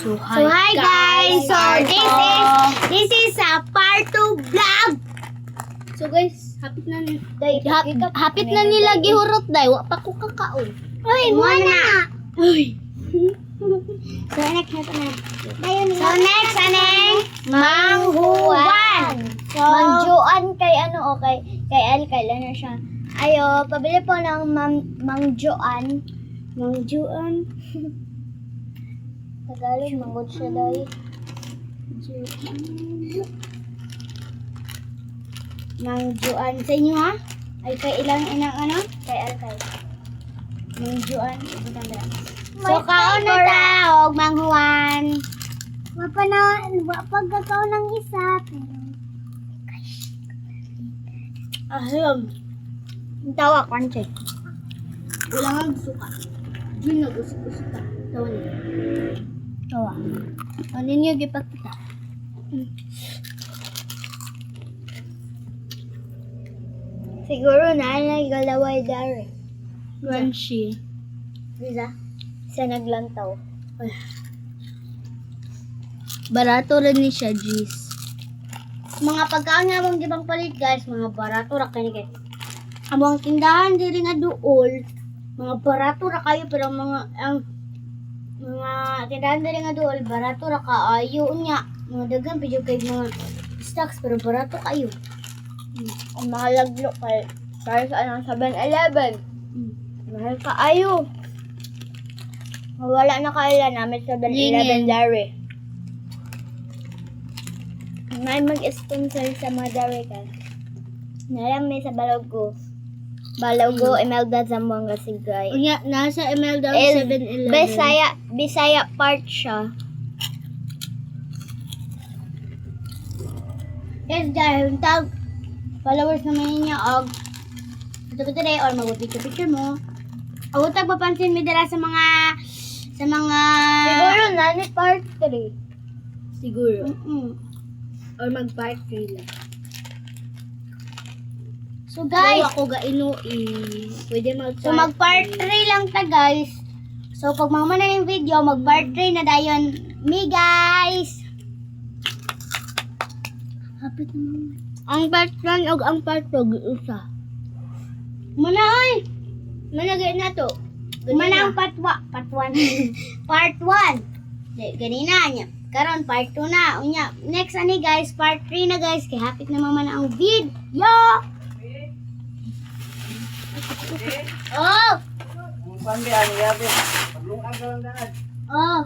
So hi guys. So this is a part 2 vlog. So guys, hapit na nila gihurot day. Wa pa ko kakaon. Oy, mo na. Oy. So next aneng manghuwan. So Mangjuan kay ano okay, kay Alkal na siya. Ayo, pabili po ng mangjuan. mangjuan. Tagalog mangod siya dai. Mangjuan sa inyo ha? Ay kay ilang inang ano? Kay Alkal. Mangjuan. Ibutang dala. May So kaon na flavor. ta og manghuwan. Wa pa gagaw ng isa. Ahom. Tawa kwanche. Wala nga suka. Di na gusto ka. Tawa niya. Tawa. Ano niyo gipakita? Siguro na galaway dari. Crunchy. Bisa sa naglantaw. Barato rin ni siya, G's. Mga pagkaon nga mong gibang palit, guys. Mga barato ra kayo, guys. Among tindahan diri nga duol, mga barato ra kayo pero mga tindahan diri nga duol, barato ra kaayo nya. Mga dagan pidyo kay mga stocks pero barato kayo. Ang mahal laglo kay para sa anong 7-Eleven. Mahal ka ayo. Wala na kaila namin 7-Eleven Lingin. dari. May mag-sponsor sa mga dari ka. Nalang sa Balogo. Balogo, Imelda Zamboanga Sigay. Unya nasa Imelda El- 7-Eleven. Bisaya part siya. Yes, dahil tag followers naman niya og ito today or mag-picture mo. O tag papansin mi dira sa mga Siguro na ni part 3. siguro. Or mag-part 3 lang. So guys, ako pwede So mag-part 3 lang ta guys. So pag mama na yung video, mag-part 3 na dayon me guys. Hapit naman. Ang part 1 ug ang part 2 usa. Muna oy. Managay na to. Muna ang part 1. Part 1. Ganina niya. Karon part 2 na. Unya, next ani guys, part 3 na guys. Kay hapit na mama na ang video. Oh. Oh.